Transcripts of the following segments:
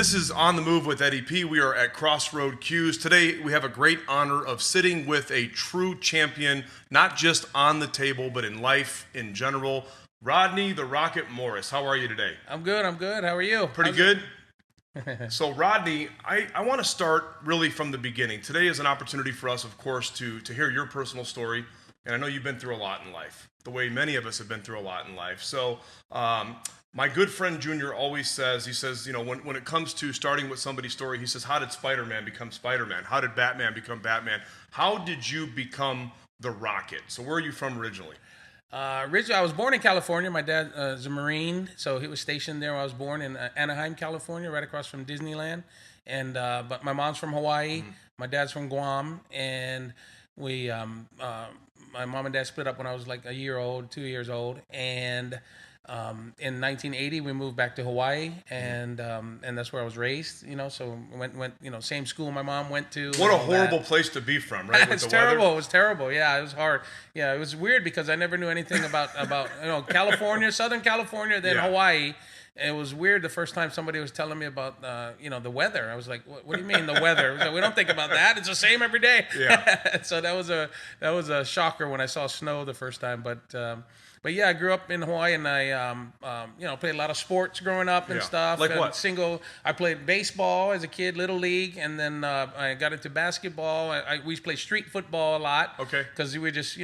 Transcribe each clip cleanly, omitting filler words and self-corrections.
This is On the Move with Eddie P. We are at Crossroad Q's. Today, we have a great honor of sitting with a true champion, not just on the table, but in life in general. Rodney the Rocket Morris. How are you today? I'm good. How are you? Pretty good? So, Rodney, I want to start really from the beginning. Today is an opportunity for us, of course, to hear your personal story. And I know you've been through a lot in life, the way many of us have been through a lot in life. So, my good friend Junior always says, when it comes to starting with somebody's story, he says, how did Spider-Man become Spider-Man? How did Batman become Batman? How did you become the Rocket? So where are you from originally? Originally, I was born in California. My dad is a Marine, so he was stationed there when I was born in Anaheim, California, right across from Disneyland. And but my mom's from Hawaii, my dad's from Guam, and we, my mom and dad split up when I was like a year old, 2 years old, and in 1980 we moved back to Hawaii, and that's where I was raised. So went same school my mom went to. What a horrible place to be from, right? It's terrible. It was terrible. Yeah, it was hard. Yeah, it was weird because I never knew anything about California, Southern California, then Hawaii. It was weird the first time somebody was telling me about the weather. I was like, what do you mean the weather? We don't think about that. It's the same every day. Yeah. So that was a shocker when I saw snow the first time. But yeah, I grew up in Hawaii, and I played a lot of sports growing up and stuff. Like and what? I played baseball as a kid, little league, and then I got into basketball. We used to play street football a lot. Okay. Because we just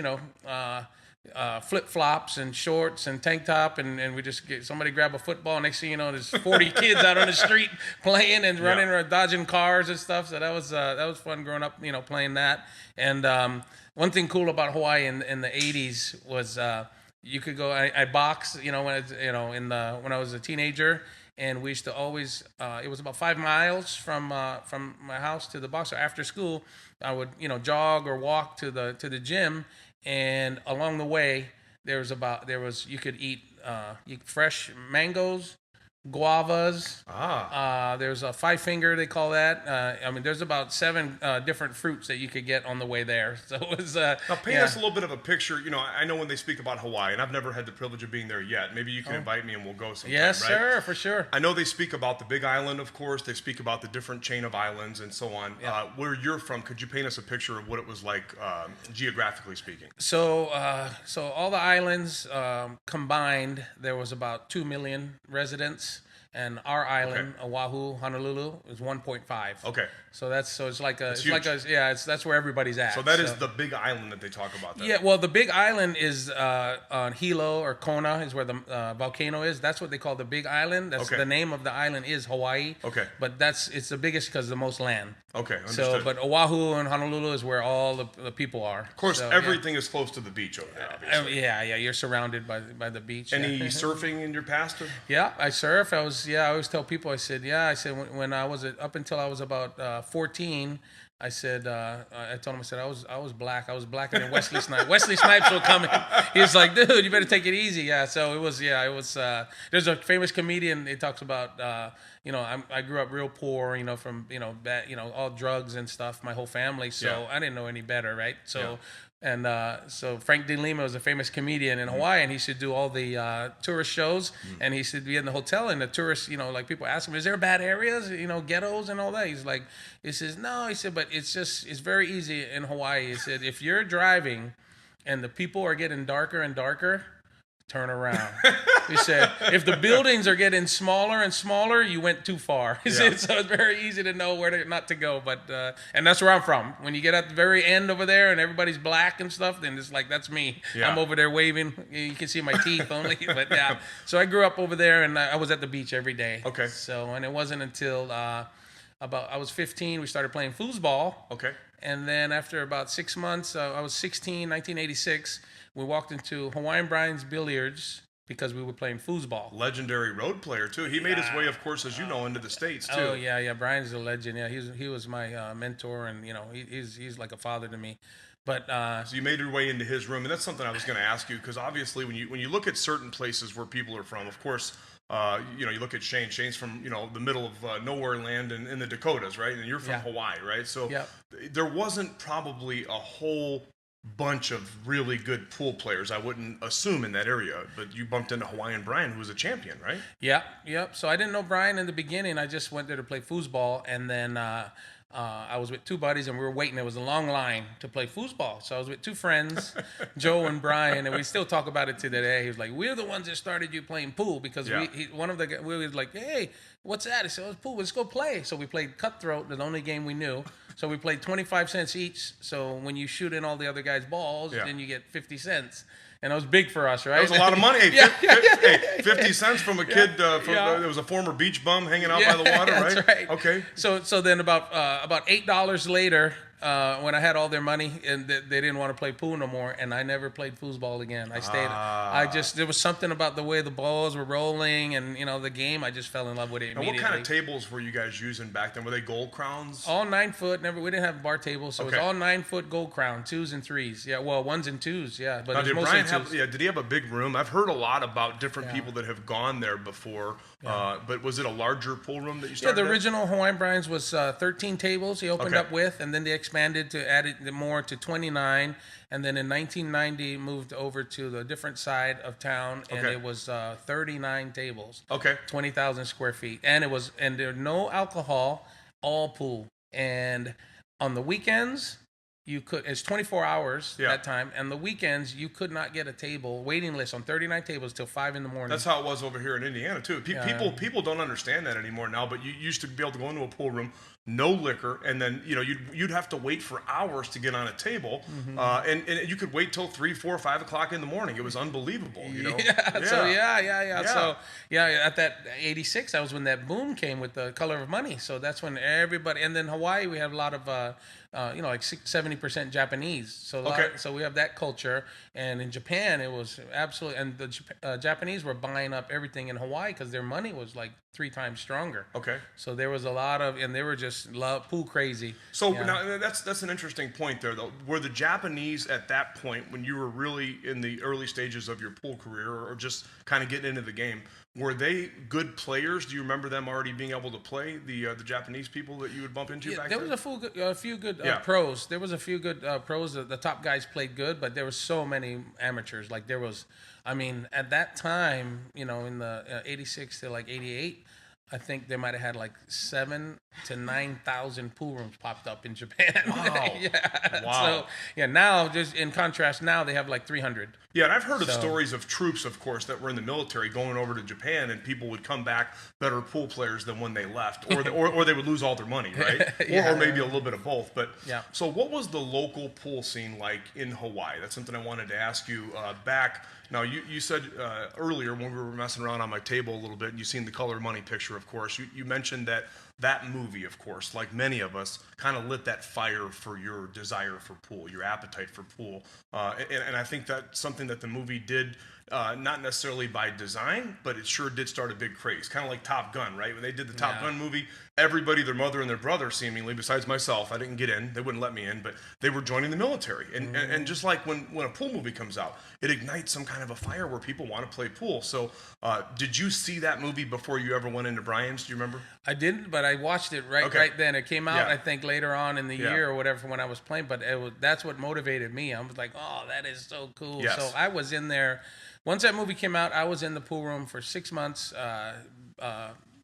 flip-flops and shorts and tank top, and we just somebody grab a football. Next thing you know, there's 40 kids out on the street playing and running or dodging cars and stuff. So that was fun growing up, playing that. And one thing cool about Hawaii in the 80s was you could go. I boxed, when I was a teenager, and we used to always. It was about 5 miles from my house to the box. So after school, I would jog or walk to the gym, and along the way you could eat fresh mangoes, guavas. There's a 5-finger, they call that. There's about 7 different fruits that you could get on the way there. So it was. Now paint us a little bit of a picture. I know when they speak about Hawaii, and I've never had the privilege of being there yet. Maybe you can invite me and we'll go sometime. Yes, right? sir, for sure. I know they speak about the Big Island, of course. They speak about the different chain of islands and so on. Yeah. Where you're from, could you paint us a picture of what it was like geographically speaking? So all the islands combined, there was about 2 million residents. And our island, Oahu, Honolulu, is 1.5. Okay. So it's like that's where everybody's at. So that is the big island that they talk about there. Yeah, well, the big island is on Hilo or Kona is where the volcano is. That's what they call the big island. That's the name of the island is Hawaii. Okay. But it's the biggest because the most land. Okay, understood. But Oahu and Honolulu is where all the people are. Of course, everything is close to the beach over there, obviously. Yeah, you're surrounded by the beach. Any surfing in your past? Yeah, I surf. I always tell people, I said when I was up until I was about 14, I said, I told him, I was black. I was blacker than Wesley Snipes. Wesley Snipes will come in. He's like, dude, you better take it easy. Yeah. So it was. There's a famous comedian. He talks about, I grew up real poor. From bad, all drugs and stuff. My whole family. So I didn't know any better, right? So. Yeah. And so Frank DeLima was a famous comedian in Hawaii, and he should do all the tourist shows. And he should be in the hotel, and the tourists, like people ask him, "Is there bad areas, ghettos and all that?" He says, "No." He said, "But it's very easy in Hawaii." He said, "If you're driving, and the people are getting darker and darker, turn around." He said, "If the buildings are getting smaller and smaller, you went too far." He said, so it's very easy to know where not to go. But and that's where I'm from. When you get at the very end over there and everybody's black and stuff, then it's like, that's me. Yeah. I'm over there waving. You can see my teeth only. But yeah. So I grew up over there, and I was at the beach every day. Okay. So, and it wasn't until I was 15, we started playing foosball. Okay. And then after about 6 months, I was 16, 1986, we walked into Hawaiian Brian's Billiards because we were playing foosball. Legendary road player, too. He made his way, of course, as you know, into the States, too. Oh, yeah. Brian's a legend. Yeah, he was my mentor, and, he's like a father to me. But so you made your way into his room, and that's something I was going to ask you, because obviously when you look at certain places where people are from, of course, you look at Shane. Shane's from, the middle of nowhere land in the Dakotas, right? And you're from Hawaii, right? So there wasn't probably a whole bunch of really good pool players. I wouldn't assume in that area, but you bumped into Hawaiian Brian, who was a champion, right? Yep. So I didn't know Brian in the beginning. I just went there to play foosball, and then I was with two buddies, and we were waiting. There was a long line to play foosball. So I was with two friends, Joe and Brian, and we still talk about it to today. He was like, "We're the ones that started you playing pool," because one of the we was like, "Hey, what's that?" He said, "Oh, it's pool. Let's go play." So we played Cutthroat, the only game we knew. So we played 25 cents each. So when you shoot in all the other guys' balls, then you get 50 cents. And it was big for us, right? That was a lot of money. Hey, 50 cents from a kid. There was a former beach bum hanging out by the water, right? That's right. Okay. So then about $8 later, when I had all their money and they didn't want to play pool no more, and I never played foosball again. I stayed. There was something about the way the balls were rolling, and the game. I just fell in love with it immediately. And what kind of tables were you guys using back then? Were they gold crowns? All 9 foot. We didn't have bar tables, so it was all 9 foot gold crown, 2s and 3s. Yeah, well, 1s and 2s. Yeah, but now, it was mostly 2s. Did he have a big room? I've heard a lot about different people that have gone there before. But was it a larger pool room that you started? Yeah, the original Hawaiian Brian's was 13 tables. He opened up with, and then they expanded to add more to 29. And then in 1990, moved over to the different side of town, and it was 39 tables. Okay. 20,000 square feet, and there was no alcohol, all pool. And on the weekends, it's 24 hours that time, and the weekends you could not get a table, waiting list on 39 tables till 5 in the morning. That's how it was over here in Indiana too. People don't understand that anymore now, but you used to be able to go into a pool room, no liquor, and then you'd have to wait for hours to get on a table, and you could wait till 3, 4, 5 o'clock in the morning. It was unbelievable. So at that 86, that was when that boom came with the Color of Money. So that's when everybody, and then Hawaii, we have a lot of like 70% Japanese. So we have that culture, and in Japan it was absolutely, and the Japanese were buying up everything in Hawaii because their money was like 3 times stronger. Okay. So there was a lot of, and they were just pool crazy. So now that's an interesting point there, though. Were the Japanese at that point, when you were really in the early stages of your pool career, or just kind of getting into the game, were they good players? Do you remember them already being able to play, the Japanese people that you would bump into back then? There was a few good pros. There was a few good pros. The top guys played good, but there were so many amateurs. Like there was, at that time, in the 86 to like 88, I think they might have had like 7,000 to 9,000 pool rooms popped up in Japan. Wow. Wow. So now just in contrast, now they have like 300. Yeah, and I've heard of stories of troops, of course, that were in the military going over to Japan, and people would come back better pool players than when they left, or they would lose all their money, right? Or maybe a little bit of both. But so, what was the local pool scene like in Hawaii? That's something I wanted to ask you back. Now, you said earlier when we were messing around on my table a little bit, and you seen the Color of Money picture, of course. You mentioned that movie, of course, like many of us, kind of lit that fire for your desire for pool, your appetite for pool. And I think that's something that the movie did, not necessarily by design, but it sure did start a big craze. Kind of like Top Gun, right? When they did the Top Gun movie, everybody, their mother and their brother, seemingly, besides myself, I didn't get in, they wouldn't let me in, but they were joining the military. And just like when a pool movie comes out, it ignites some kind of a fire where people want to play pool. So did you see that movie before you ever went into Brian's? Do you remember? I didn't, but I watched it right then. It came out, I think, later on in the year or whatever when I was playing, but that's what motivated me. I was like, oh, that is so cool. Yes. So I was in there. Once that movie came out, I was in the pool room for 6 months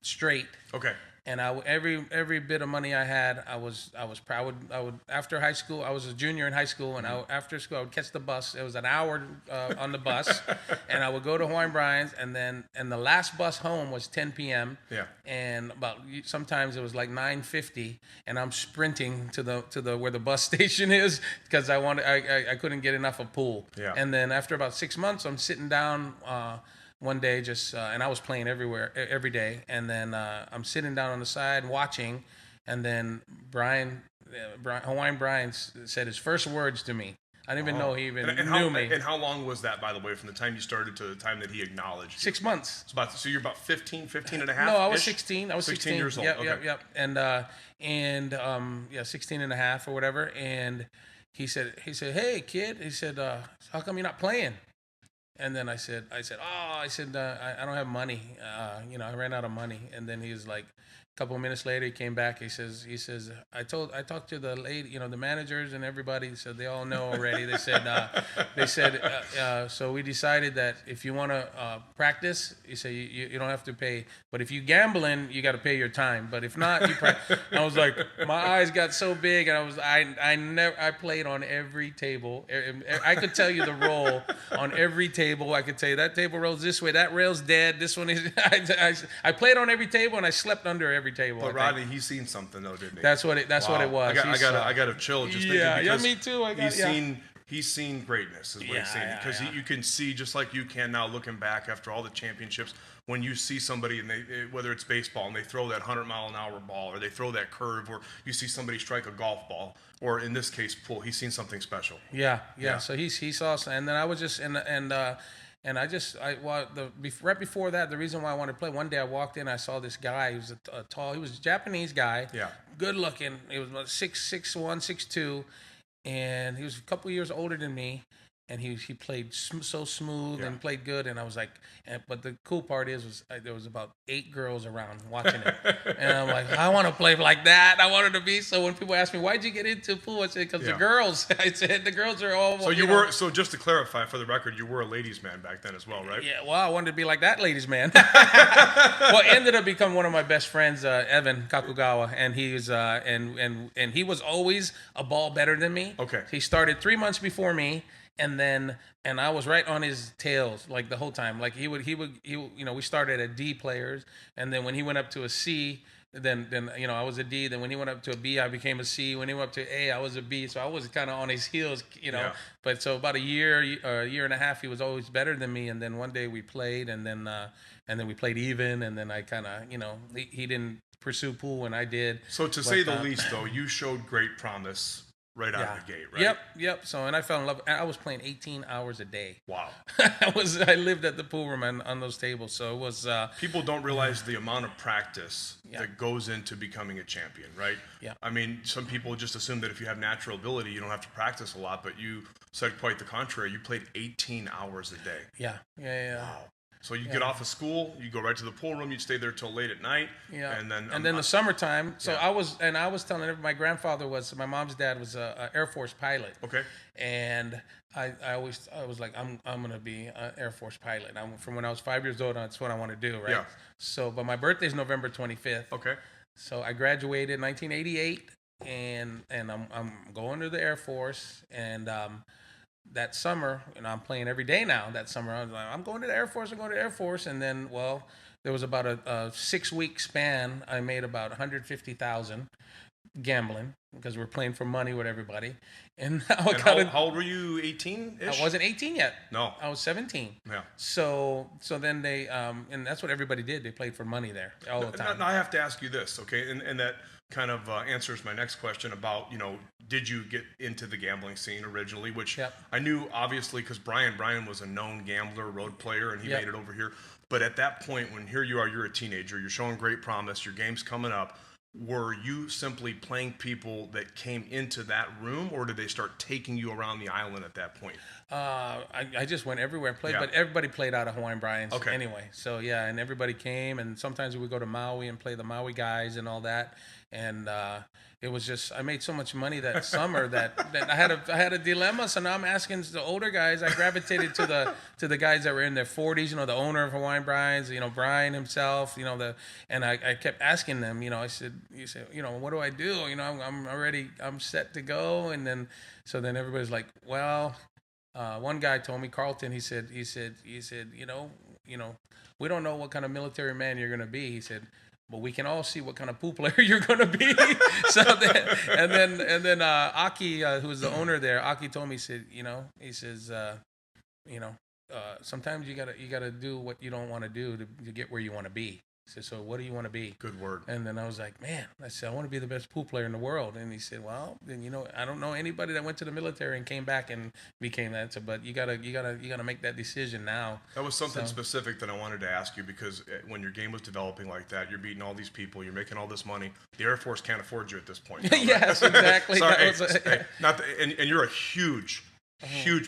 straight. Okay. And every bit of money I had, I was proud. I would after high school, I was a junior in high school, and after school I would catch the bus. It was an hour on the bus, and I would go to Hawaiian Brian's, and the last bus home was 10 p.m. Yeah. And sometimes it was like 9:50, and I'm sprinting to the where the bus station is because I couldn't get enough of pool. Yeah. And then after about 6 months, I'm sitting down. One day, and I was playing every day, and then I'm sitting down on the side watching, and then Hawaiian Brian said his first words to me. I didn't even know he even knew me. And how long was that, by the way, from the time you started to the time that he acknowledged you? 6 months. So you're about 15 and a half? No, I was 16. I was 16 years old. Yep. And 16 and a half or whatever. And he said, hey, kid. He said, how come you're not playing? And then I said, I don't have money. I ran out of money. And then he was like, couple of minutes later, he came back. He says, I talked to the lady, the managers and everybody. He said they all know already. They said, so we decided that if you want to practice, he said you don't have to pay, but if you gambling, you got to pay your time. But if not, you practice. I was like, my eyes got so big, and I played on every table. I could tell you the roll on every table. I could tell you that table rolls this way, that rail's dead. This one is. I played on every table, and I slept under every table. But Rodney, he's seen something though, didn't he? That's what it was. I got a chill just thinking because me too. He's seen greatness, is what he's seen. Because you can see, just like you can now, looking back after all the championships, when you see somebody, and whether it's baseball, and they throw that 100-mile-an-hour ball, or they throw that curve, or you see somebody strike a golf ball, or in this case, pool, he's seen something special. Yeah. So he saw, and then I was just right before that, the reason why I wanted to play, one day I walked in, I saw this guy. He was he was a Japanese guy, good looking. He was about 6'1", 6'2", and he was a couple years older than me. And he played so smooth and played good, and I was like, but the cool part was there was about 8 girls around watching it, and I'm like, I want to play like that. I wanted to be. So when people ask me, why'd you get into pool? I said, because the girls. I said the girls are all. So so just to clarify for the record, you were a ladies' man back then as well, right? Yeah. Well, I wanted to be like that ladies' man. Well, ended up becoming one of my best friends, Evan Kakugawa, and he was and he was always a ball better than me. Okay. He started 3 months before me. And I was right on his tails like the whole time. Like he would we started at D players, and then when he went up to a C, then I was a D. Then when he went up to a B, I became a C. When he went up to A, I was a B. So I was kind of on his heels, Yeah. But so about a year and a half, he was always better than me. And then one day we played, and then we played even. And then I kind of he didn't pursue pool, and I did. So to say the least, though, you showed great promise. Right out of the gate, right? Yep. So, and I fell in love. I was playing 18 hours a day. Wow. I lived at the pool room on those tables, so it was. People don't realize the amount of practice that goes into becoming a champion, right? Yeah. I mean, some people just assume that if you have natural ability, you don't have to practice a lot, but you said quite the contrary. You played 18 hours a day. Yeah. Wow. So you get off of school, you go right to the pool room, you'd stay there till late at night. Yeah. And then the summertime. So I was telling everybody, my grandfather my mom's dad was a Air Force pilot. Okay. And I was like, I'm gonna be an Air Force pilot. From when I was 5 years old, that's what I want to do, right? Yeah. So, but my birthday is November 25th. Okay. So I graduated in 1988, and I'm going to the Air Force, and that summer, I'm playing every day now. That summer, I was like, I'm going to the Air Force. And then, there was about a 6-week span. I made about $150,000 gambling because we're playing for money with everybody. And how old were you? 18-ish? I wasn't 18 yet. No, I was 17. Yeah. So then they and that's what everybody did. They played for money there all the time. Now I have to ask you this, okay? And that kind of answers my next question about, did you get into the gambling scene originally, which I knew obviously because Brian was a known gambler, road player, and he made it over here. But at that point, when here you are, you're a teenager, you're showing great promise, your game's coming up, were you simply playing people that came into that room, or did they start taking you around the island at that point? I just went everywhere and played, but everybody played out of Hawaiian Brian's anyway. So, and everybody came, and sometimes we would go to Maui and play the Maui guys and all that. And it was just, I made so much money that summer that I had a dilemma. So now I'm asking the older guys. I gravitated to the guys that were in their 40s. The owner of Hawaiian Brian's, Brian himself. And I kept asking them. I said, what do I do? I'm set to go. And then everybody's like, well. One guy told me, Carlton. He said, we don't know what kind of military man you're gonna be. He said, but we can all see what kind of pool player you're gonna be. And then Aki, who was the owner there, Aki told me, he says, sometimes you gotta do what you don't want to do to get where you want to be. He said, so what do you want to be? Good word. And then I was like, man, I said, I want to be the best pool player in the world. And he said, well, then, I don't know anybody that went to the military and came back and became that. So, but you gotta make that decision now. That was something specific that I wanted to ask you, because when your game was developing like that, you're beating all these people, you're making all this money. The Air Force can't afford you at this point. Right? Yes, exactly. Sorry, and you're a huge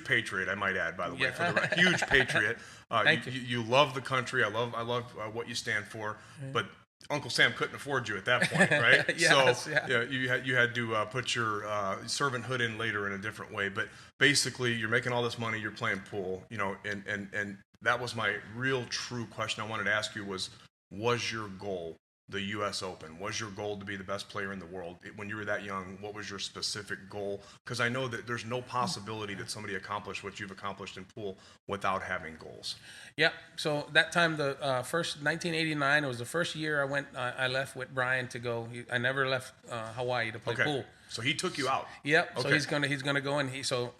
patriot, I might add, by the way, huge patriot. Thank you. You love the country. I love what you stand for. But Uncle Sam couldn't afford you at that point, right? Yes, So yeah. you had to put your servanthood in later in a different way. But basically, you're making all this money, you're playing pool, and that was my real true question I wanted to ask you was your goal the U.S. Open? Was your goal to be the best player in the world? When you were that young, what was your specific goal? Because I know that there's no possibility that somebody accomplished what you've accomplished in pool without having goals. Yeah. So that time, the first 1989, it was the first year I left with Brian to go. I never left Hawaii to play pool. So he took you out. Yep. Okay. So he's gonna go, and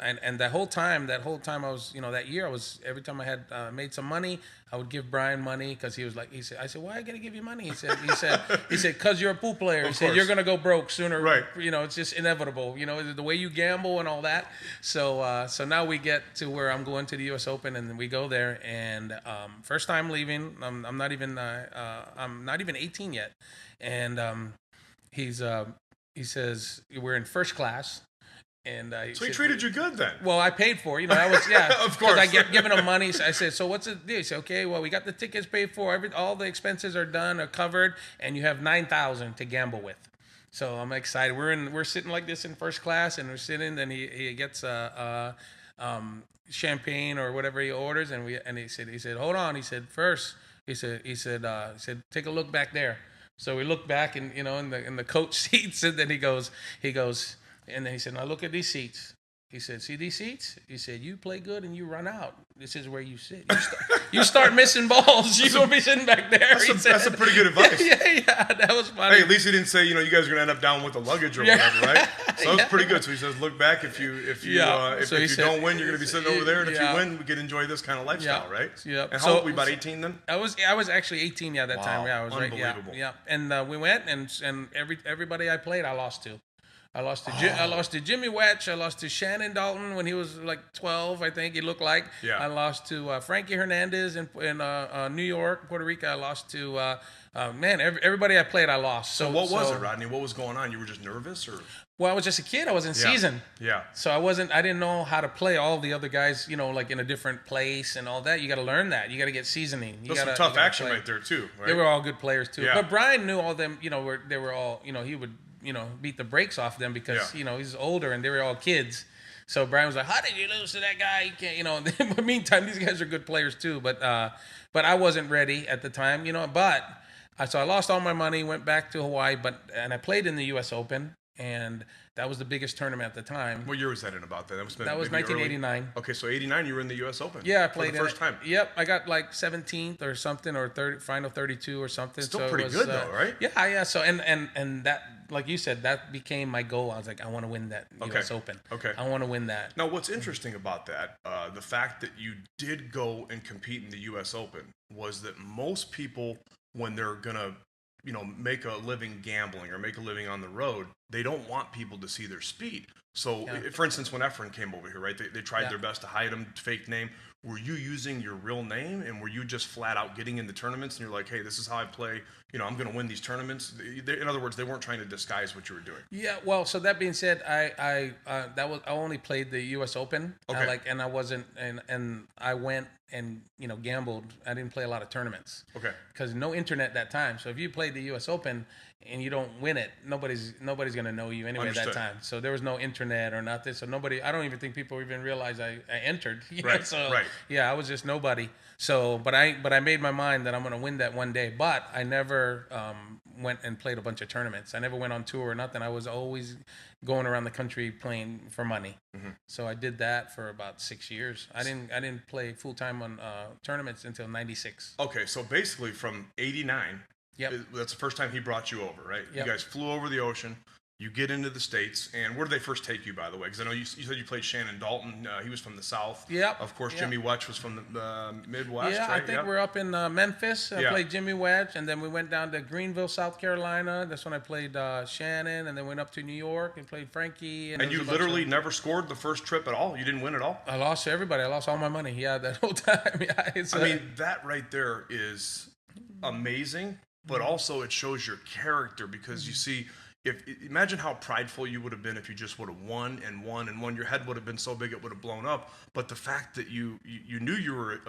and that whole time I was, that year I was, every time I had made some money, I would give Brian money, because he said, why are I gonna give you money? He said, cause you're a pool player. He said, you're gonna go broke sooner. Right. It's just inevitable. The way you gamble and all that. So now we get to where I'm going to the U.S. Open, and we go there, and first time leaving, I'm not even 18 yet, and he says, we're in first class. And so he treated you good then. Well, I paid for, I was, yeah. Of course. I kept giving him money. So I said, so what's it? He said, okay, well, we got the tickets paid for. All the expenses are done, are covered, and you have $9,000 to gamble with. So I'm excited. We're sitting like this in first class, and we're sitting, and he gets champagne or whatever he orders, and he said, hold on. He said, first, he said, take a look back there. So we look back, and in the coach seats, and then he goes, and then he said, now look at these seats. He said, see these seats? He said, you play good and you run out. This is where you sit. You start missing balls. You're going to be sitting back there. That's a pretty good advice. Yeah, that was funny. Hey, at least he didn't say, you guys are going to end up down with the luggage or whatever, right? So that's pretty good. So he says, look back. If you don't win, you're going to be sitting over there. And if you win, we can enjoy this kind of lifestyle, right? Yeah. And how old were we, about 18 then? I was actually 18, that time. Yeah, I was right. Unbelievable. Yeah. And we went, and everybody I played, I lost to. I lost to Jimmy Wetch. I lost to Shannon Dalton when he was like 12, I think he looked like. Yeah. I lost to Frankie Hernandez in New York, Puerto Rico. I lost to everybody I played, I lost. So what was it, Rodney? What was going on? You were just nervous, or? Well, I was just a kid. I was in season. Yeah. So I didn't know how to play all the other guys, like in a different place and all that. You got to learn that. You got to get seasoning. There's some tough action right there too, right? They were all good players too. Yeah. But Brian knew all them, they were all, he would, beat the brakes off them because, he's older and they were all kids. So Brian was like, how did you lose to that guy? You can't, in the meantime, these guys are good players too. But I wasn't ready at the time, so I lost all my money, went back to Hawaii, and I played in the U.S. Open. And that was the biggest tournament at the time. What year was that in about then? That was 1989. Early? Okay, so 89, you were in the U.S. Open. Yeah, I played for the first time. Yep, I got like 17th or something, or final 32 or something. Still pretty good though, right? Yeah. So and that, like you said, that became my goal. I was like, I want to win that U.S. Open. Okay. I want to win that. Now, what's interesting about that, the fact that you did go and compete in the U.S. Open, was that most people, when they're gonna make a living gambling or make a living on the road, they don't want people to see their speed. So, for instance, when Efren came over here, right, they tried their best to hide him, fake name. Were you using your real name, and were you just flat out getting into tournaments, and you're like, hey, this is how I play, I'm going to win these tournaments? In other words, they weren't trying to disguise what you were doing. Yeah, well, so that being said, I only played the U.S. Open. Okay. And I wasn't, and I went and gambled. I didn't play a lot of tournaments. Okay. Because no internet that time. So if you played the U.S. Open and you don't win it, nobody's gonna know you anyway. Understood. At that time. So there was no internet or nothing. So I don't even think people even realized I entered. Right. So right. Yeah, I was just nobody. So, but I made my mind that I'm gonna win that one day. But I never went and played a bunch of tournaments. I never went on tour or nothing. I was always going around the country playing for money. Mm-hmm. So I did that for about 6 years. I didn't play full time on tournaments until '96. Okay, so basically from '89. Yep. That's the first time he brought you over, right? Yep. You guys flew over the ocean. You get into the States, and where did they first take you, by the way? Because I know you said you played Shannon Dalton. He was from the South. Yep. Of course, Yep. Jimmy Wetch was from the Midwest, yeah, right? I think we're up in Memphis. I played Jimmy Wetch, and then we went down to Greenville, South Carolina. That's when I played Shannon, and then went up to New York and played Frankie. And you literally never scored the first trip at all? You didn't win at all? I lost to everybody. I lost all my money. Yeah, that whole time. Yeah, I mean, that right there is amazing, but also it shows your character, because you see, imagine how prideful you would have been if you just would have won and won and won. Your head would have been so big it would have blown up. But the fact that you knew you were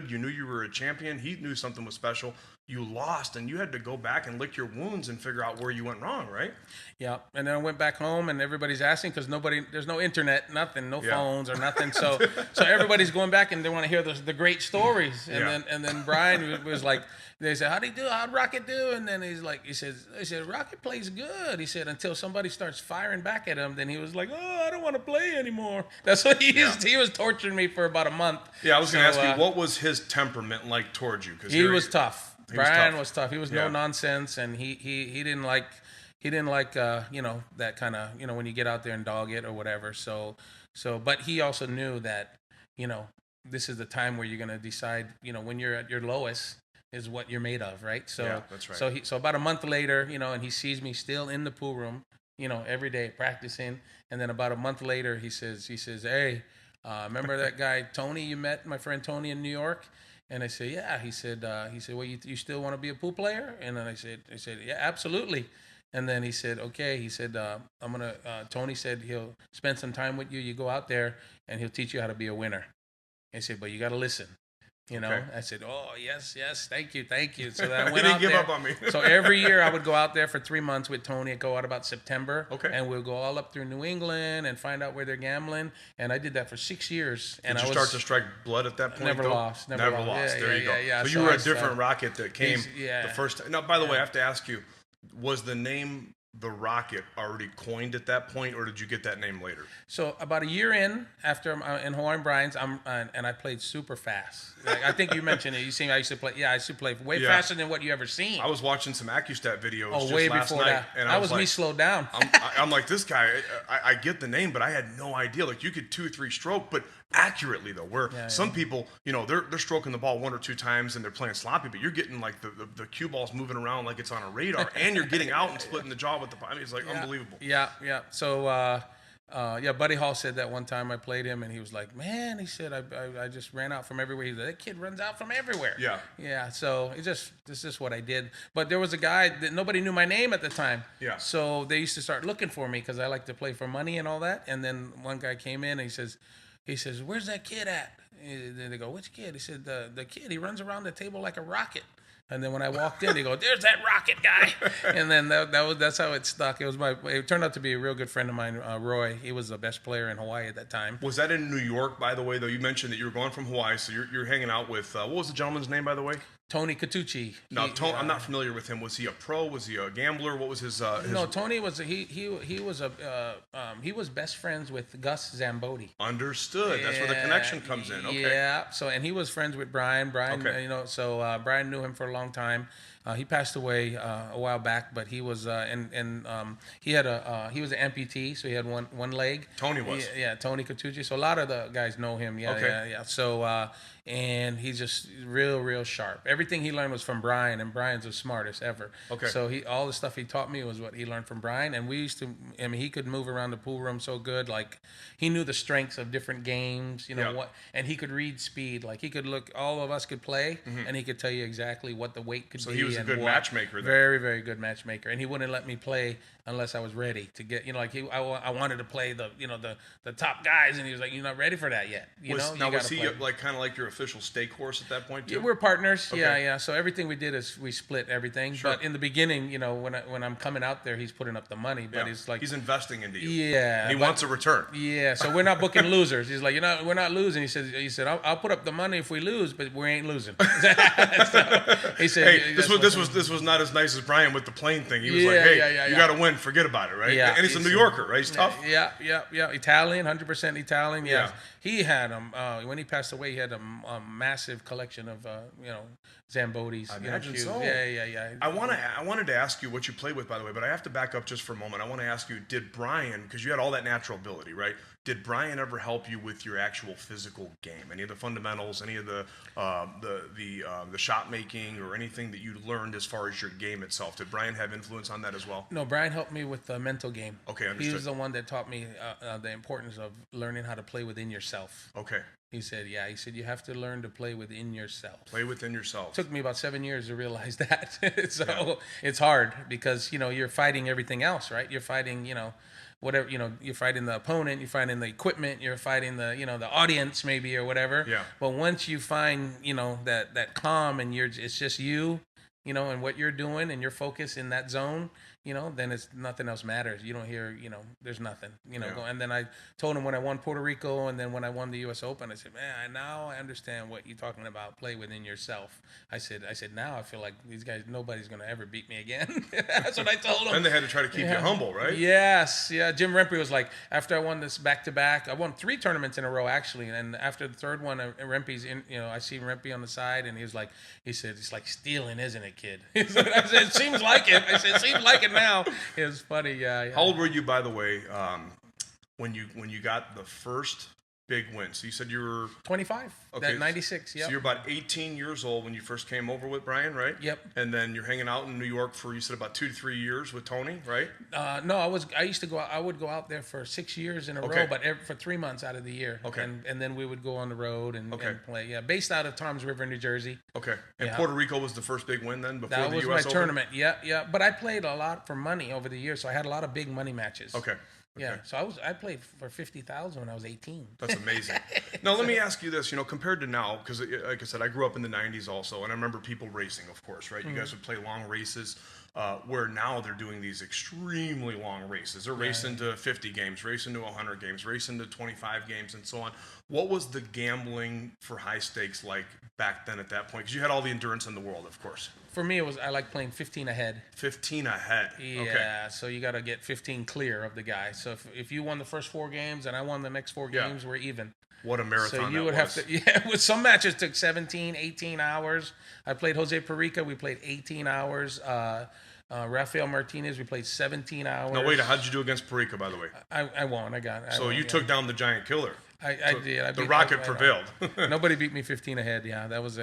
you knew you were a champion. He knew something was special. you lost, and you had to go back and lick your wounds and figure out where you went wrong, right? Yeah, and then I went back home, and everybody's asking because there's no internet, nothing, no phones or nothing. So everybody's going back and they want to hear the great stories. And then Brian was like, they said, "How'd he do? How'd Rocket do?" And then he said, "Rocket plays good." He said, until somebody starts firing back at him, then he was like, "Oh, I don't want to play anymore." That's what he was torturing me for about a month. Yeah, I was going to ask you, what was his temperament like towards you? He was tough. Brian was tough. He was no Yeah. nonsense, and he didn't like that kind of, when you get out there and dog it or whatever. But he also knew that, this is the time where you're going to decide, when you're at your lowest is what you're made of, right? So yeah, that's right. So about a month later, and he sees me still in the pool room, every day practicing. And then about a month later, he says, "Hey, remember that guy Tony you met, my friend Tony in New York?" And I said, "Yeah." He said, "Well, you still want to be a pool player?" And then I said, "Yeah, absolutely." And then he said, "Okay." He said, Tony said he'll spend some time with you. You go out there and he'll teach you how to be a winner. He said, "But you got to listen." Okay. I said, "Oh, yes, thank you." So then I He went didn't out give there. up on me. So every year I would go out there for 3 months with Tony. I'd go out about September. Okay. And we'll go all up through New England and find out where they're gambling. And I did that for 6 years. And Did you start to strike blood at that point? Never though? lost. Never lost. Yeah, There you go. yeah. So So you were I a different Rocket that came yeah. the first time. Now, by the way, I have to ask you, was the name the Rocket already coined at that point, or did you get that name later? So about a year in, after in Hawaiian Brian's, and I played super fast. Like, I think you mentioned it. You seen I used to play. Yeah, I used to play way faster than what you ever seen. I was watching some AccuStat videos just way last before night, that. and That I was like, me slowed down. I'm like, this guy, I get the name, but I had no idea. Like, you could 2 or 3 stroke, but accurately though. Where some people, they're stroking the ball 1 or 2 times and they're playing sloppy, but you're getting like the cue balls moving around like it's on a radar, and you're getting out and splitting the jaw with the. I mean, it's like unbelievable. Yeah. So, Buddy Hall said that one time I played him, and he was like, "Man," he said, I just ran out from everywhere. He said, "That kid runs out from everywhere." Yeah. Yeah. So this is what I did. But there was a guy that nobody knew my name at the time. Yeah. So they used to start looking for me because I like to play for money and all that. And then one guy came in and he says, "Where's that kid at?" And then they go, "Which kid?" He said, the kid, he runs around the table like a rocket." And then when I walked in, they go, "There's that Rocket guy." And then that's how it stuck. It turned out to be a real good friend of mine, Roy. He was the best player in Hawaii at that time. Was that in New York, by the way, though? You mentioned that you were going from Hawaii, so you're hanging out with, what was the gentleman's name, by the way? Tony Catucci. No, I'm not familiar with him. Was he a pro? Was he a gambler? What was his? No, Tony was he was best friends with Gus Zambodi. Understood. That's where the connection comes in. Okay. Yeah. So, and he was friends with Brian. Okay. Brian knew him for a long time. He passed away a while back, but he was he was an amputee, so he had one leg. Tony was. Yeah, Tony Catucci. So a lot of the guys know him. Yeah, Okay. yeah. So and he's just real sharp. Everything he learned was from Brian, and Brian's the smartest ever. Okay. So all the stuff he taught me was what he learned from Brian, and he could move around the pool room so good. Like, he knew the strengths of different games, and he could read speed. Like, he could look, all of us could play, and he could tell you exactly what the weight could be. So he was a good matchmaker then. Very, very good matchmaker, and he wouldn't let me play unless I was ready to get, I wanted to play the top guys, and he was like, "You're not ready for that yet." Was he kind of like your official stake horse at that point too? Yeah, we're partners. Okay. Yeah. So everything we did is we split everything. Sure. But in the beginning, when I'm coming out there, he's putting up the money, but Yeah. it's like he's investing into you. Yeah. And he wants a return. Yeah. So we're not booking losers. He's like, we're not losing. He said, I'll put up the money if we lose, but we ain't losing. So he said, "Hey, this was not as nice as Brian with the plane thing. He was like, hey, you got to win. Forget about it, right?" Yeah. And he's a New Yorker, right? He's tough. Yeah. Italian, 100% Italian. Yeah. Yeah. He had when he passed away, he had a massive collection of Zambodis. I imagine so. Yeah. I wanted to ask you what you played with, by the way, but I have to back up just for a moment. I want to ask you, did Brian, because you had all that natural ability, right? Did Brian ever help you with your actual physical game? Any of the fundamentals, any of the shot making, or anything that you learned as far as your game itself? Did Brian have influence on that as well? No, Brian helped me with the mental game. Okay, understood. He was the one that taught me the importance of learning how to play within yourself. Okay. He said, you have to learn to play within yourself. Play within yourself. It took me about 7 years to realize that. It's hard because, you're fighting everything else, right? You're fighting, whatever, you're fighting the opponent, you're fighting the equipment, you're fighting the, the audience maybe or whatever. Yeah. But once you find, that calm and it's just you, and what you're doing and your focus in that zone, then it's nothing else matters. You don't hear, there's nothing, and then I told him when I won Puerto Rico and then when I won the U.S. Open, I said, man, now I understand what you're talking about. Play within yourself. I said, now I feel like these guys, nobody's going to ever beat me again. That's what I told him. And they had to try to keep you humble, right? Yes. Yeah. Jim Rempe was like, after I won this back-to-back, I won 3 tournaments in a row, actually. And after the third one, Rempe's in, I see Rempe on the side, and he said, it's like stealing, isn't it, kid? I said, it seems like it. I said, it seems like it now. It was funny. Yeah. How old were you, by the way, when you got the first big win? So you said you were 25. Okay, that 96. Yeah. So you're about 18 years old when you first came over with Brian, right? Yep. And then you're hanging out in New York for, you said, about 2 to 3 years with Tony, right? No, I used to go out. I would go out there for 6 years in a row, but for 3 months out of the year. Okay. And then we would go on the road and play. Yeah, based out of Toms River, New Jersey. Okay. And Puerto Rico was the first big win then before the U.S. Open? That was my tournament. Yeah. But I played a lot for money over the years, so I had a lot of big money matches. Okay. Yeah, so I played for 50,000 when I was 18. That's amazing. Now let me ask you this, compared to now, because like I said, I grew up in the '90s also, and I remember people racing, of course, right? You guys would play long races, where now they're doing these extremely long races. They're racing to 50 games, racing to 100 games, racing to 25 games, and so on. What was the gambling for high stakes like back then at that point? Because you had all the endurance in the world, of course. For me, I like playing 15 ahead. 15 ahead. Yeah, okay. So you got to get 15 clear of the guy. So if you won the first 4 games and I won the next 4 games, we're even. What a marathon so you would have to, with some matches took 17, 18 hours. I played Jose Perica, we played 18 hours. Rafael Martinez, we played 17 hours. No, wait, how did you do against Perica, by the way? I won. So you took down the giant killer. I did. The Rocket prevailed. Nobody beat me 15 ahead. Yeah, that was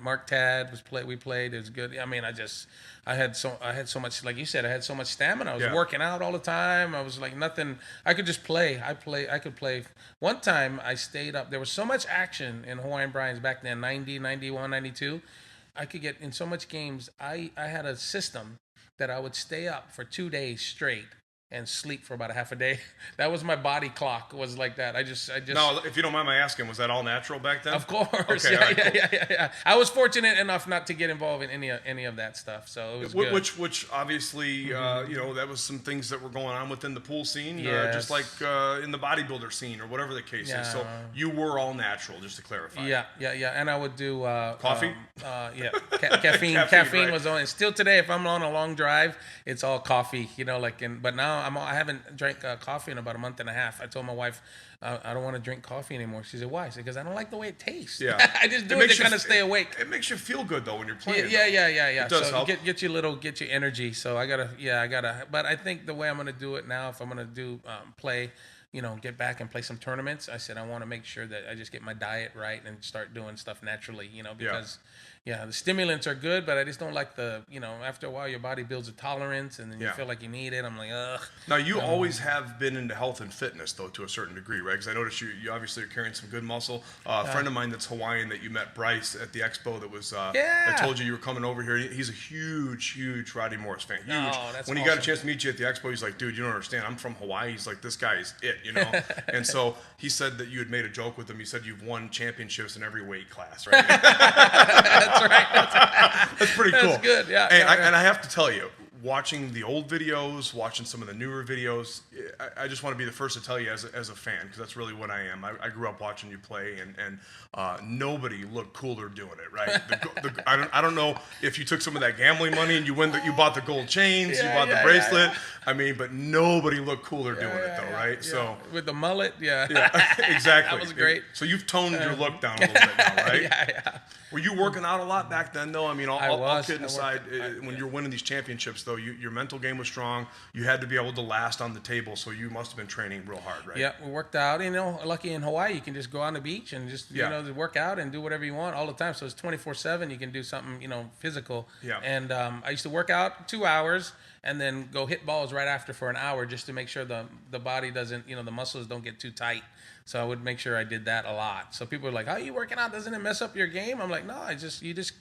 Mark Tad we played. It was good. I mean, I had so much, like you said, I had so much stamina. I was working out all the time. I was like nothing. I could just play. I could play. One time I stayed up. There was so much action in Hawaiian Brians back then, 90, 91, 92. I could get in so much games. I had a system that I would stay up for 2 days straight and sleep for about a half a day. That was my body clock, was like that. I just. No, if you don't mind my asking, was that all natural back then? Of course. Okay, yeah. I was fortunate enough not to get involved in any of that stuff, so it was good. Which obviously, that was some things that were going on within the pool scene, just like in the bodybuilder scene or whatever the case is. So you were all natural, just to clarify. Yeah. And I would do coffee. Caffeine. Caffeine right. Was on. And still today, if I'm on a long drive, it's all coffee. But now I haven't drank coffee in about a month and a half. I told my wife I don't want to drink coffee anymore. She said, "Why?" I said, "Because I don't like the way it tastes." Yeah, I just do it to kind of stay awake. It makes you feel good though when you're playing. Yeah. It does help. Get your energy. So I gotta. But I think the way I'm gonna do it now, if I'm gonna do play, get back and play some tournaments. I said I want to make sure that I just get my diet right and start doing stuff naturally. Because. Yeah, the stimulants are good, but I just don't like after a while your body builds a tolerance and then you feel like you need it. I'm like, ugh. Now, you always have been into health and fitness, though, to a certain degree, right? Because I noticed you obviously are carrying some good muscle. A friend of mine that's Hawaiian that you met, Bryce, at the expo that was, I told you were coming over here. He's a huge Rodney Morris fan. Huge. Oh, that's when he got a chance to meet you at the expo, he's like, dude, you don't understand. I'm from Hawaii. He's like, this guy is it, And so he said that you had made a joke with him. You said you've won championships in every weight class, right? That's right. That's pretty cool. That's good, yeah. And I have to tell you, watching the old videos, watching some of the newer videos, I just want to be the first to tell you as a fan, because that's really what I am. I grew up watching you play, and nobody looked cooler doing it, right? I don't know if you took some of that gambling money and you bought the gold chains, you bought the bracelet. I mean, but nobody looked cooler doing it, though, right? Yeah. So with the mullet, exactly. That was great. So you've toned your look down a little bit now, right? Yeah. Were you working out a lot back then, though? I mean, all kidding aside, when you're winning these championships, though, your mental game was strong. You had to be able to last on the table, so you must have been training real hard, right? Yeah, we worked out. Lucky in Hawaii, you can just go on the beach and just work out and do whatever you want all the time. So it's 24/7. You can do something physical. Yeah. And I used to work out 2 hours and then go hit balls right after for an hour just to make sure the body doesn't the muscles don't get too tight. So I would make sure I did that a lot. So people are like, "How are you working out? Doesn't it mess up your game?" I'm like, "No, you just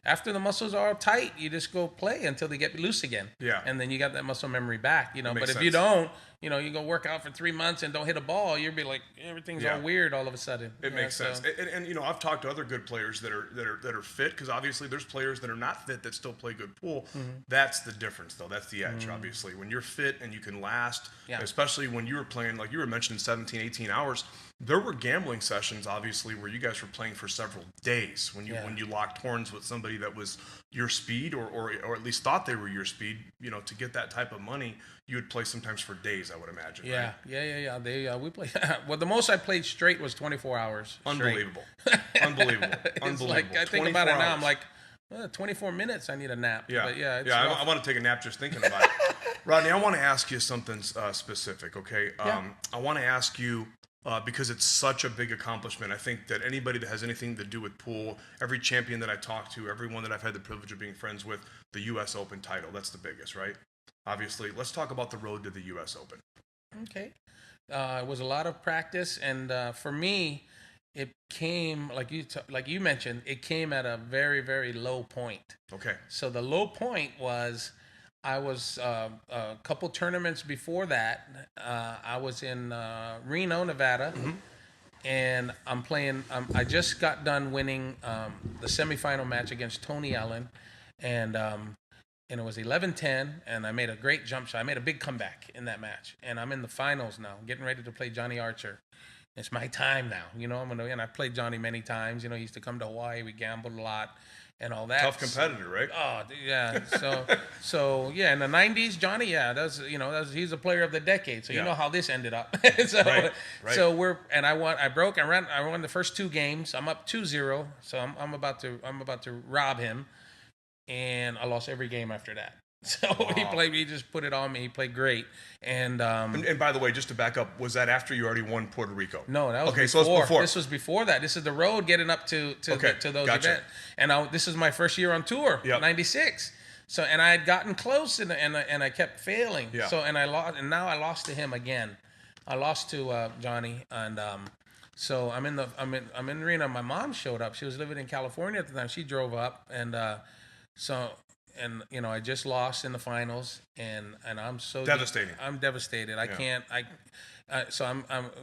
after the muscles are tight, you just go play until they get loose again. Yeah. And then you got that muscle memory back, But if sense. you don't, you go work out for 3 months and don't hit a ball, you'll be like, everything's all weird all of a sudden. It makes sense. And I've talked to other good players that are fit, because obviously there's players that are not fit that still play good pool. That's the difference, though. That's the edge, obviously. When you're fit and you can last, especially when you were playing, like you were mentioning, 17, 18 hours, there were gambling sessions, obviously, where you guys were playing for several days. When you locked horns with somebody that was your speed, or at least thought they were your speed, to get that type of money, you would play sometimes for days, I would imagine. Yeah, right? We play. Well, the most I played straight was 24 hours. Unbelievable. Unbelievable. It's like, I think about it now, I'm like, 24 minutes, I need a nap. Yeah, but I want to take a nap just thinking about it. Rodney, I want to ask you something specific, okay? I want to ask you, because it's such a big accomplishment. I think that anybody that has anything to do with pool, every champion that I talk to, everyone that I've had the privilege of being friends with, the U.S. Open title, that's the biggest, right? Obviously, let's talk about the road to the U.S. Open. Okay. It was a lot of practice, and for me, it came, like you mentioned, it came at a very, very low point. Okay. So the low point was, I was a couple tournaments before that. I was in Reno, Nevada, and I'm playing. I just got done winning the semifinal match against Tony Allen, and it was 11-10, and I made a great jump shot. I made a big comeback in that match, and I'm in the finals now, getting ready to play Johnny Archer. It's my time now, and I've played Johnny many times. He used to come to Hawaii. We gambled a lot and all that. Tough competitor, right? Oh, yeah. So yeah, in the 90s, Johnny, he's a player of the decade. So you know how this ended up. Right. So I won the first 2 games. I'm up 2-0. So I'm about to rob him, and I lost every game after that. So he just put it on me. He played great. And by the way, just to back up, was that after you already won Puerto Rico? No, that was before. So it's before. This was before that. This is the road getting up to those events. And this is my first year on tour, 96. So, and I had gotten close, and I kept failing. Yeah. So, and I lost, and now I lost to him again. I lost to Johnny, and so I'm in Reno. My mom showed up. She was living in California at the time. She drove up, and I just lost in the finals, and I'm so devastating. I'm devastated. I can't.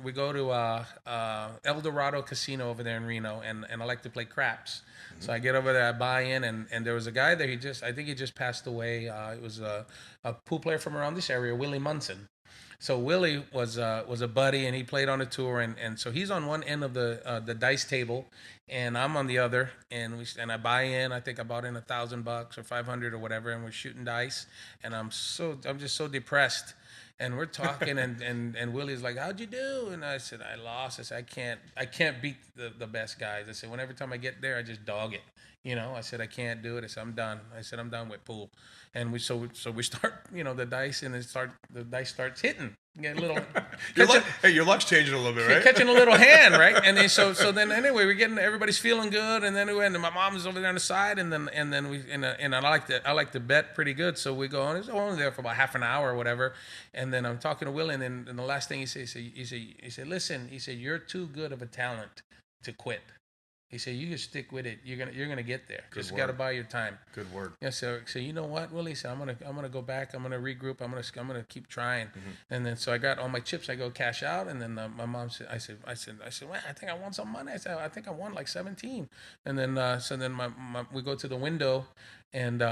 We go to El Dorado Casino over there in Reno, and I like to play craps. So I get over there, I buy in, and there was a guy there. I think he just passed away. It was a pool player from around this area, Willie Munson. So Willie was a buddy, and he played on the tour, and so he's on one end of the dice table, and I'm on the other, and I buy in. I think I bought in $1,000 or $500 or whatever, and we're shooting dice, and I'm just so depressed, and we're talking, and Willie's like, "How'd you do?" And I said, "I lost." I said, "I can't beat the best guys." I said, "Every time I get there, I just dog it." I said, "I can't do it." I said, "I'm done." I said, "I'm done with pool." And we start, the dice, and the dice starts hitting. Get a little. Your luck's changing a little bit, right? Catching a little hand, right? And then, so then anyway, everybody's feeling good, and then and my mom is over there on the side, and I like to bet pretty good, so we go on. It's only there for about half an hour or whatever, and then I'm talking to Willie, and the last thing he said, "Listen," he said, "you're too good of a talent to quit." He said, "You just stick with it. You're gonna get there. Just got to buy your time." Good word. Yeah. So you know what, Willie? He said, I'm gonna go back. I'm gonna regroup. I'm gonna keep trying. And then so I got all my chips. I go cash out. And then my mom said, I said, well, I think I won some money. I said, I think I won like 17. And then we go to the window, and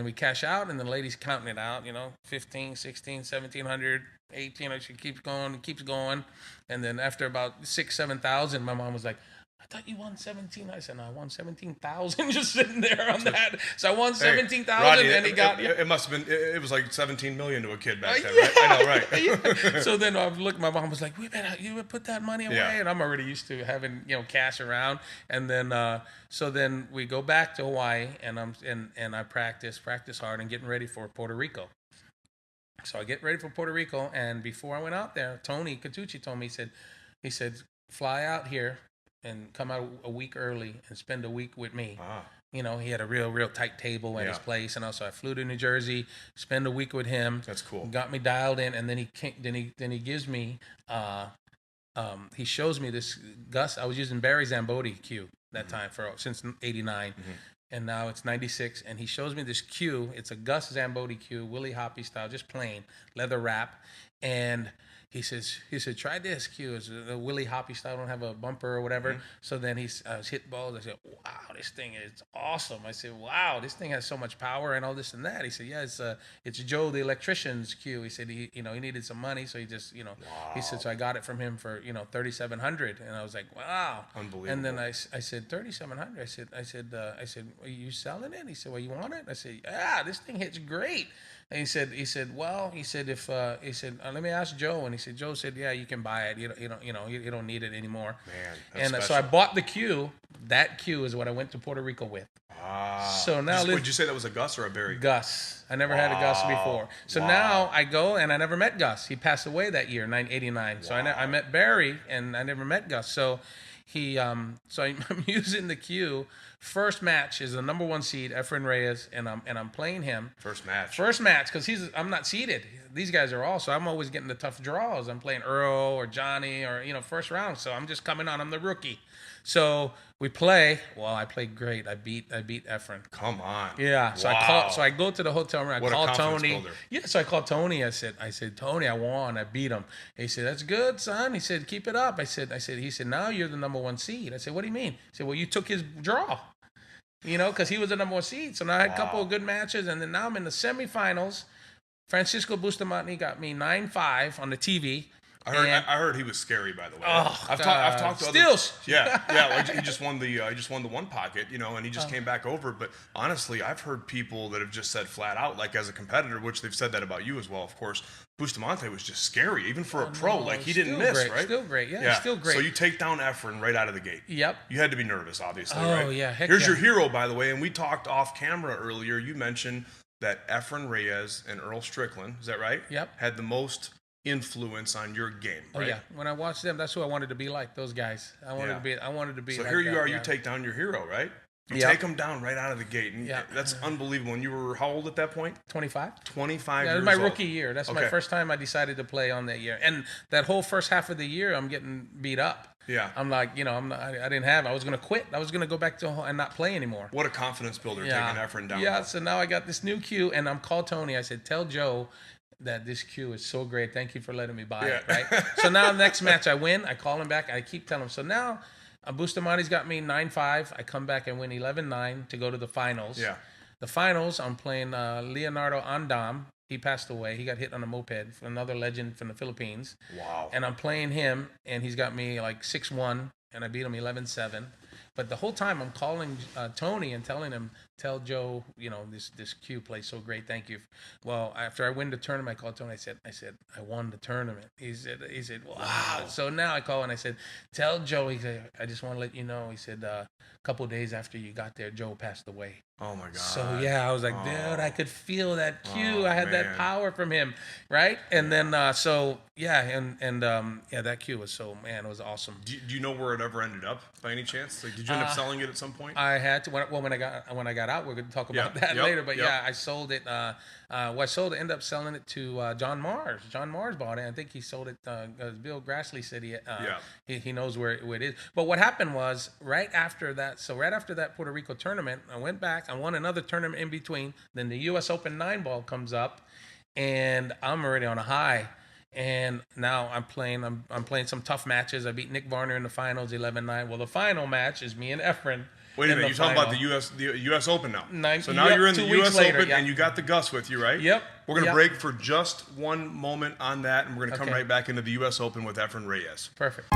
we cash out. And the lady's counting it out. 15, 16, 1700. 18. She keeps going. And then after about 6,000-7,000, my mom was like, "I thought you won 17." I said, "No, I won 17,000 just sitting there on that." So I won 17,000, and he got. It must have been. It was like 17 million to a kid back then, right? I know, right? Yeah. So then I looked. My mom was like, "You better put that money away," and I'm already used to having cash around. And then so then we go back to Hawaii, and I practice hard and getting ready for Puerto Rico. So I get ready for Puerto Rico, and before I went out there, Tony Catucci told me, he said, "Fly out here and come out a week early and spend a week with me." He had a real tight table at his place, and also I flew to New Jersey, spend a week with him. That's cool. Got me dialed in, and then he gives me he shows me this Gus. I was using Barry Zambodi cue that time since '89. And now it's 96, and he shows me this cue. It's a Gus Zambodi cue, Willie Hoppy style, just plain leather wrap. And he said, try this, Q. It's a Willie Hoppy style. I don't have a bumper or whatever. So then I was hitting balls. I said, wow, this thing is awesome. I said, wow, this thing has so much power and all this and that. He said, yeah, it's Joe the electrician's Q. He said he needed some money, so he just he said, so I got it from him for $3,700, and I was like, wow, unbelievable. And then I said $3,700. I said, are you selling it? He said, well, you want it? I said, yeah, this thing hits great. And he said, if let me ask Joe. And Joe said, yeah, you can buy it. You don't need it anymore. Man, and that's so I bought the Q. That Q is what I went to Puerto Rico with. So now, would you say that was a Gus or a Barry? Gus. I never had a Gus before. So now I go, and I never met Gus. He passed away that year, 1989. So I met Barry, and I never met Gus. So I'm using the Q. First match is the number 1 seed, Efren Reyes, and I'm playing him. First match, because I'm not seeded. These guys are all, so I'm always getting the tough draws. I'm playing Earl or Johnny or first round. So I'm just coming on. I'm the rookie. So we play. Well, I played great. I beat Efren. Come on. Yeah. So I go to the hotel room. I call Tony. Builder. Yeah. So I called Tony. I said, Tony, I won. I beat him. He said, that's good, son. He said, keep it up. He said, now you're the number 1 seed. I said, what do you mean? He said, well, you took his draw. Because he was the number 1 seed. So now I had a couple of good matches, and then now I'm in the semifinals. Francisco Bustamante got me 9-5 on the TV. I heard he was scary, by the way. Oh, I've talked to Stills. Yeah. Like he just won the one pocket, and he just came back over. But honestly, I've heard people that have just said flat out, like as a competitor, which they've said that about you as well, of course. Bustamante was just scary, even for a pro. Like he didn't miss, great. right? Still great, yeah. Still great. So you take down Efren right out of the gate. Yep. You had to be nervous, obviously. Oh right? yeah. Here's your hero, by the way. And we talked off camera earlier. You mentioned that Efren Reyes and Earl Strickland, is that right? Yep. Had the most influence on your game, right? Oh yeah. When I watched them, that's who I wanted to be like. Those guys. I wanted to be. So like here you that, are. yeah. You take down your hero, right? You take him down right out of the gate. And that's unbelievable. And you were how old at that point? 25. 25 Yeah, years it was my old. rookie year. That's my first time I decided to play on that year. And that whole first half of the year, I'm getting beat up. Yeah. I'm like, I didn't have. I was going to quit. I was going to go back to and not play anymore. What a confidence builder taking Efren down. Yeah. So now I got this new Q, and I'm called Tony. I said, tell Joe that this Q is so great. Thank you for letting me buy it. Right. So now the next match I win. I call him back. I keep telling him. So now Bustamante's got me 9-5. I come back and win 11-9 to go to the finals. Yeah. The finals, I'm playing Leonardo Andam. He passed away. He got hit on a moped. Another legend from the Philippines. Wow. And I'm playing him, and he's got me like 6-1, and I beat him 11-7. But the whole time I'm calling Tony and telling him, tell Joe, this Q plays so great. Thank you. Well, after I win the tournament, I called Tony. I said, I won the tournament. He said, wow. So now I call and I said, tell Joe. He said, I just want to let you know. He said, a couple of days after you got there, Joe passed away. Oh my God. So yeah, I was like, dude, I could feel that Q. I had that power from him, right? And then that Q was it was awesome. Do you know where it ever ended up by any chance? Like, did you end up selling it at some point? I had to. When I got out, we're going to talk about that later. But I sold it. Ended up selling it to John Mars. John Mars bought it. I think he sold it. Bill Grassley said he knows where it is. But what happened was right after that Puerto Rico tournament, I went back. I won another tournament in between. Then the U.S. Open 9-ball comes up, and I'm already on a high. And now I'm playing some tough matches. I beat Nick Varner in the finals, 11-9. Well, the final match is me and Efren. Wait a minute, you're talking about the U.S. Open now. So now you're in the U.S. Open, and you got the Gus with you, right? Yep. We're going to break for just one moment on that, and we're going to come right back into the U.S. Open with Efren Reyes. Perfect.